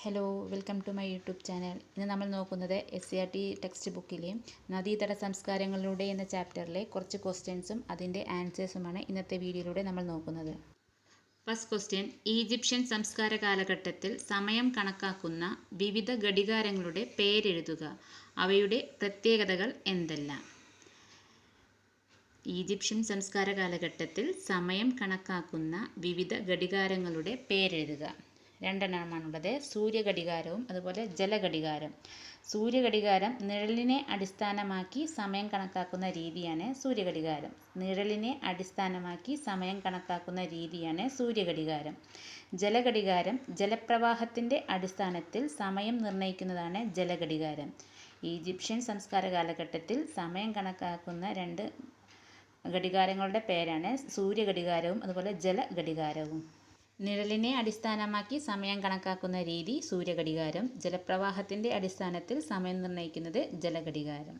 Hello, welcome to my YouTube channel. ഇന്ന് നമ്മൾ നോക്കുന്നത് SCERT ടെക്സ്റ്റ് ബുക്കിലെ നദീതട സംസ്കാരങ്ങളിലൂടെ എന്ന ചാപ്റ്ററിലെ കുറച്ച് ക്വസ്റ്റ്യൻസും അതിൻ്റെ ആൻസേഴ്സുമാണ് ഇന്നത്തെ വീഡിയോയിലൂടെ നമ്മൾ നോക്കുന്നത്. ഫസ്റ്റ് ക്വസ്റ്റ്യൻ, ഈജിപ്ഷ്യൻ സംസ്കാര കാലഘട്ടത്തിൽ സമയം കണക്കാക്കുന്ന വിവിധ ഘടികാരങ്ങളുടെ പേരെഴുതുക. അവയുടെ പ്രത്യേകതകൾ എന്തെല്ലാം? ഈജിപ്ഷ്യൻ സംസ്കാര കാലഘട്ടത്തിൽ സമയം കണക്കാക്കുന്ന വിവിധ ഘടികാരങ്ങളുടെ പേരെഴുതുക. രണ്ടെണ്ണമാണുള്ളത്, സൂര്യഘടികാരവും അതുപോലെ ജലഘടികാരം. സൂര്യഘടികാരം നിഴലിനെ അടിസ്ഥാനമാക്കി സമയം കണക്കാക്കുന്ന രീതിയാണ് സൂര്യഘടികാരം. നിഴലിനെ അടിസ്ഥാനമാക്കി സമയം കണക്കാക്കുന്ന രീതിയാണ് സൂര്യഘടികാരം. ജലഘടികാരം ജലപ്രവാഹത്തിൻ്റെ അടിസ്ഥാനത്തിൽ സമയം നിർണ്ണയിക്കുന്നതാണ് ജലഘടികാരം. ഈജിപ്ഷ്യൻ സംസ്കാര കാലഘട്ടത്തിൽ സമയം കണക്കാക്കുന്ന രണ്ട് ഘടികാരങ്ങളുടെ പേരാണ് സൂര്യഘടികാരവും അതുപോലെ ജലഘടികാരവും. നിഴലിനെ അടിസ്ഥാനമാക്കി സമയം കണക്കാക്കുന്ന രീതി സൂര്യഘടികാരം. ജലപ്രവാഹത്തിൻ്റെ അടിസ്ഥാനത്തിൽ സമയം നിർണ്ണയിക്കുന്നത് ജലഘടികാരം.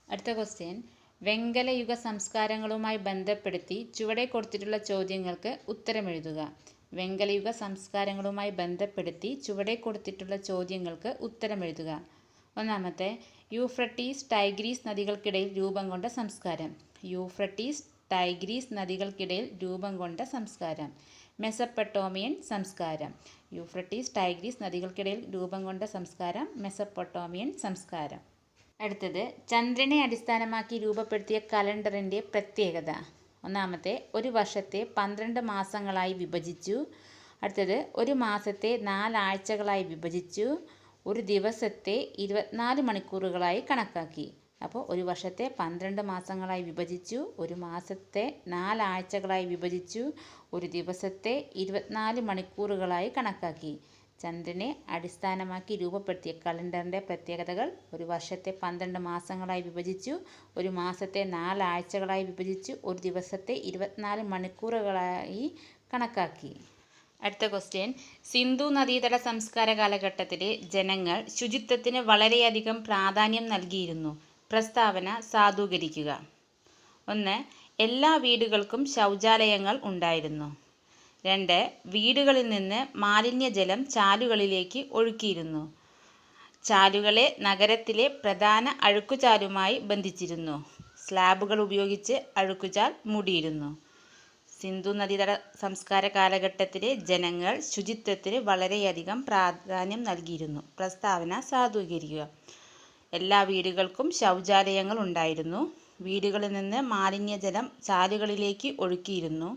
അടുത്ത ക്വസ്റ്റ്യൻ, വെങ്കലയുഗ സംസ്കാരങ്ങളുമായി ബന്ധപ്പെടുത്തി ചുവടെ കൊടുത്തിട്ടുള്ള ചോദ്യങ്ങൾക്ക് ഉത്തരമെഴുതുക. വെങ്കലയുഗ സംസ്കാരങ്ങളുമായി ബന്ധപ്പെടുത്തി ചുവടെ കൊടുത്തിട്ടുള്ള ചോദ്യങ്ങൾക്ക് ഉത്തരമെഴുതുക. ഒന്നാമത്തെ, യൂഫ്രട്ടീസ് ടൈഗ്രീസ് നദികൾക്കിടയിൽ രൂപം കൊണ്ട സംസ്കാരം. യൂഫ്രട്ടീസ് ടൈഗ്രീസ് നദികൾക്കിടയിൽ രൂപം കൊണ്ട സംസ്കാരം. മെസപ്പൊട്ടോമിയൻ സംസ്കാരം. യൂഫ്രട്ടീസ് ടൈഗ്രീസ് നദികൾക്കിടയിൽ രൂപം കൊണ്ട സംസ്കാരം മെസപ്പൊട്ടോമിയൻ സംസ്കാരം. അടുത്തത്, ചന്ദ്രനെ അടിസ്ഥാനമാക്കി രൂപപ്പെടുത്തിയ കലണ്ടറിൻ്റെ പ്രത്യേകത. ഒന്നാമത്തെ, ഒരു വർഷത്തെ 12 മാസങ്ങളായി വിഭജിച്ചു. അടുത്തത്, ഒരു മാസത്തെ 4 ആഴ്ചകളായി വിഭജിച്ചു. ഒരു ദിവസത്തെ 24 മണിക്കൂറുകളായി കണക്കാക്കി. അപ്പോൾ ഒരു വർഷത്തെ 12 മാസങ്ങളായി വിഭജിച്ചു, ഒരു മാസത്തെ 4 ആഴ്ചകളായി വിഭജിച്ചു, ഒരു ദിവസത്തെ 24 മണിക്കൂറുകളായി കണക്കാക്കി. ചന്ദ്രനെ അടിസ്ഥാനമാക്കി രൂപപ്പെടുത്തിയ കലണ്ടറിൻ്റെ പ്രത്യേകതകൾ: ഒരു വർഷത്തെ 12 മാസങ്ങളായി വിഭജിച്ചു, ഒരു മാസത്തെ 4 ആഴ്ചകളായി വിഭജിച്ചു, ഒരു ദിവസത്തെ 24 മണിക്കൂറുകളായി കണക്കാക്കി. അടുത്ത ക്വസ്റ്റ്യൻ, സിന്ധു നദീതട സംസ്കാര കാലഘട്ടത്തിലെ ജനങ്ങൾ ശുചിത്വത്തിന് വളരെയധികം പ്രാധാന്യം നൽകിയിരുന്നു. പ്രസ്താവന സാധൂകരിക്കുക. 1. എല്ലാ വീടുകൾക്കും ശൗചാലയങ്ങൾ ഉണ്ടായിരുന്നു. 2. വീടുകളിൽ നിന്ന് മാലിന്യജലം ചാലുകളിലേക്ക് ഒഴുക്കിയിരുന്നു. ചാലുകളെ നഗരത്തിലെ പ്രധാന അഴുക്കുചാലുമായി ബന്ധിച്ചിരുന്നു. സ്ലാബുകൾ ഉപയോഗിച്ച് അഴുക്കുചാൽ മൂടിയിരുന്നു. സിന്ധു നദീതട സംസ്കാര കാലഘട്ടത്തിലെ ജനങ്ങൾ ശുചിത്വത്തിന് വളരെയധികം പ്രാധാന്യം നൽകിയിരുന്നു. പ്രസ്താവന സാധൂകരിക്കുക. എല്ലാ വീടുകൾക്കും ശൗചാലയങ്ങൾ ഉണ്ടായിരുന്നു. വീടുകളിൽ നിന്ന് മാലിന്യജലം ചാലുകളിലേക്ക് ഒഴുക്കിയിരുന്നു.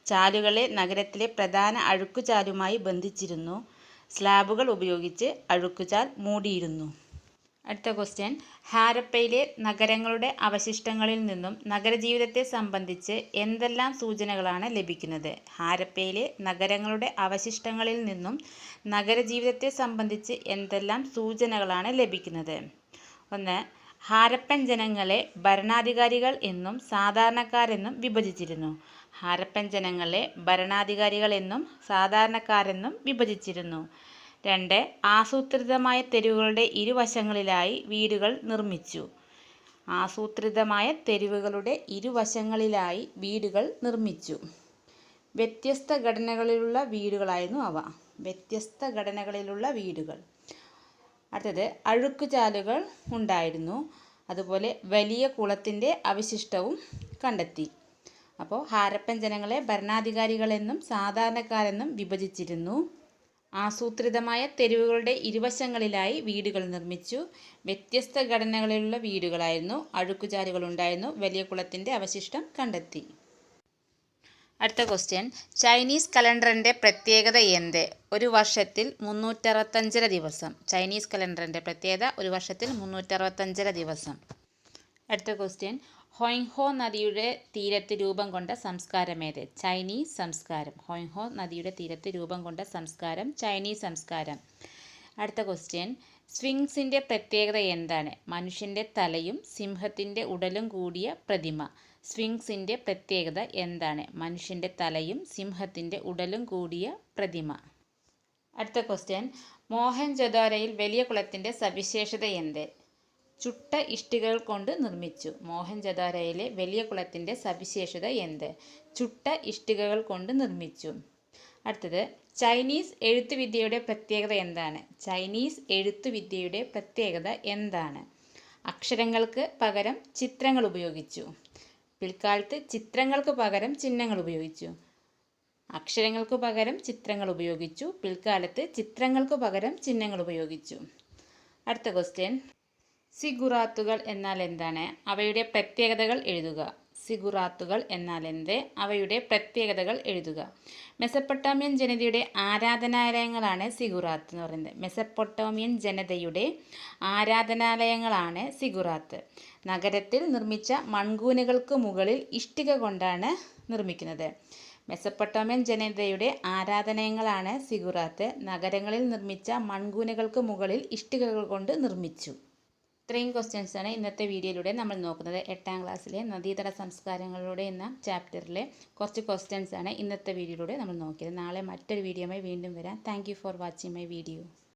ചാലുകളെ നഗരത്തിലെ പ്രധാന അഴുക്കുചാലുമായി ബന്ധിച്ചിരുന്നു. സ്ലാബുകൾ ഉപയോഗിച്ച് അഴുക്കുചാൽ മൂടിയിരുന്നു. അടുത്ത ക്വസ്റ്റ്യൻ, ഹാരപ്പയിലെ നഗരങ്ങളുടെ അവശിഷ്ടങ്ങളിൽ നിന്നും നഗരജീവിതത്തെ സംബന്ധിച്ച് എന്തെല്ലാം സൂചനകളാണ് ലഭിക്കുന്നത്? ഹാരപ്പയിലെ നഗരങ്ങളുടെ അവശിഷ്ടങ്ങളിൽ നിന്നും നഗരജീവിതത്തെ സംബന്ധിച്ച് എന്തെല്ലാം സൂചനകളാണ് ലഭിക്കുന്നത്? 1. ഹാരപ്പൻ ജനങ്ങളെ ഭരണാധികാരികൾ എന്നും സാധാരണക്കാരെന്നും വിഭജിച്ചിരുന്നു. ഹാരപ്പൻ ജനങ്ങളെ ഭരണാധികാരികൾ എന്നും സാധാരണക്കാരെന്നും വിഭജിച്ചിരുന്നു. 2. ആസൂത്രിതമായ തെരുവുകളുടെ ഇരുവശങ്ങളിലായി വീടുകൾ നിർമ്മിച്ചു. ആസൂത്രിതമായ തെരുവുകളുടെ ഇരുവശങ്ങളിലായി വീടുകൾ നിർമ്മിച്ചു. വ്യത്യസ്ത ഘടനകളിലുള്ള വീടുകളായിരുന്നു അവ. വ്യത്യസ്ത ഘടനകളിലുള്ള വീടുകൾ. അടുത്തത്, അഴുക്കുചാലുകൾ ഉണ്ടായിരുന്നു. അതുപോലെ വലിയ കുളത്തിൻ്റെ അവശിഷ്ടവും കണ്ടെത്തി. അപ്പോൾ ഹാരപ്പൻ ജനങ്ങളെ ഭരണാധികാരികളെന്നും സാധാരണക്കാരെന്നും വിഭജിച്ചിരുന്നു. ആസൂത്രിതമായ തെരുവുകളുടെ ഇരുവശങ്ങളിലായി വീടുകൾ നിർമ്മിച്ചു. വ്യത്യസ്ത ഘടനകളിലുള്ള വീടുകളായിരുന്നു. അഴുക്കുചാലുകൾ ഉണ്ടായിരുന്നു. വലിയ കുളത്തിൻ്റെ അവശിഷ്ടം കണ്ടെത്തി. അടുത്ത ക്വസ്റ്റ്യൻ, ചൈനീസ് കലണ്ടറിൻ്റെ പ്രത്യേകത എന്ത്? ഒരു വർഷത്തിൽ 365 ദിവസം. ചൈനീസ് കലണ്ടറിൻ്റെ പ്രത്യേകത ഒരു വർഷത്തിൽ 365 ദിവസം. അടുത്ത ക്വസ്റ്റ്യൻ, ഹോയ്ഹോ നദിയുടെ തീരത്ത് രൂപം കൊണ്ട സംസ്കാരമേത്? ചൈനീസ് സംസ്കാരം. ഹോയ്ഹോ നദിയുടെ തീരത്ത് രൂപം കൊണ്ട സംസ്കാരം ചൈനീസ് സംസ്കാരം. അടുത്ത ക്വസ്റ്റ്യൻ, സ്ഫിങ്സിൻ്റെ പ്രത്യേകത എന്താണ്? മനുഷ്യൻ്റെ തലയും സിംഹത്തിൻ്റെ ഉടലും കൂടിയ പ്രതിമ. സ്ഫിങ്സിൻ്റെ പ്രത്യേകത എന്താണ്? മനുഷ്യൻ്റെ തലയും സിംഹത്തിൻ്റെ ഉടലും കൂടിയ പ്രതിമ. അടുത്ത ക്വസ്റ്റ്യൻ, മോഹൻജൊദാരോയിൽ വലിയ കുളത്തിൻ്റെ സവിശേഷത എന്ത്? ചുട്ട ഇഷ്ടികകൾ കൊണ്ട് നിർമ്മിച്ചു. മോഹൻജൊദാരോയിലെ വലിയ കുളത്തിൻ്റെ സവിശേഷത എന്ത്? ചുട്ട ഇഷ്ടികകൾ കൊണ്ട് നിർമ്മിച്ചു. അടുത്തത്, ചൈനീസ് എഴുത്തുവിദ്യയുടെ പ്രത്യേകത എന്താണ്? ചൈനീസ് എഴുത്തുവിദ്യയുടെ പ്രത്യേകത എന്താണ്? അക്ഷരങ്ങൾക്ക് പകരം ചിത്രങ്ങൾ ഉപയോഗിച്ചു. പിൽക്കാലത്ത് ചിത്രങ്ങൾക്ക് പകരം ചിഹ്നങ്ങൾ ഉപയോഗിച്ചു. അക്ഷരങ്ങൾക്ക് പകരം ചിത്രങ്ങൾ ഉപയോഗിച്ചു. പിൽക്കാലത്ത് ചിത്രങ്ങൾക്ക് പകരം ചിഹ്നങ്ങൾ ഉപയോഗിച്ചു. അടുത്ത ക്വസ്റ്റ്യൻ. സിഗുറാത്തുകൾ എന്നാൽ എന്താണ്? അവയുടെ പ്രത്യേകതകൾ എഴുതുക. സിഗുറാത്തുകൾ എന്നാൽ എന്ത്? അവയുടെ പ്രത്യേകതകൾ എഴുതുക. മെസപ്പൊട്ടേമിയൻ ജനതയുടെ ആരാധനാലയങ്ങളാണ് സിഗുറാത്ത് എന്ന് പറയുന്നത്. മെസപ്പൊട്ടേമിയൻ ജനതയുടെ ആരാധനാലയങ്ങളാണ് സിഗുറാത്ത്. നഗരത്തിൽ നിർമ്മിച്ച മൺകൂനകൾക്ക് മുകളിൽ ഇഷ്ടിക കൊണ്ടാണ് നിർമ്മിക്കുന്നത്. മെസപ്പൊട്ടേമിയൻ ജനതയുടെ ആരാധനാലയങ്ങളാണ് സിഗുറാത്ത്. നഗരങ്ങളിൽ നിർമ്മിച്ച മൺകൂനകൾക്ക് മുകളിൽ ഇഷ്ടികകൾ കൊണ്ട് നിർമ്മിച്ചു. ഇത്രയും ക്വസ്റ്റ്യൻസാണ് ഇന്നത്തെ വീഡിയോയിലൂടെ നമ്മൾ നോക്കുന്നത്. 8ാം ക്ലാസ്സിലെ നദീതട സംസ്കാരങ്ങളിലൂടെ എന്ന ചാപ്റ്ററിലെ കുറച്ച് ക്വസ്റ്റ്യൻസാണ് ഇന്നത്തെ വീഡിയോയിലൂടെ നമ്മൾ നോക്കിയത്. നാളെ മറ്റൊരു വീഡിയോയുമായി വീണ്ടും വരാം. Thank you for watching my video.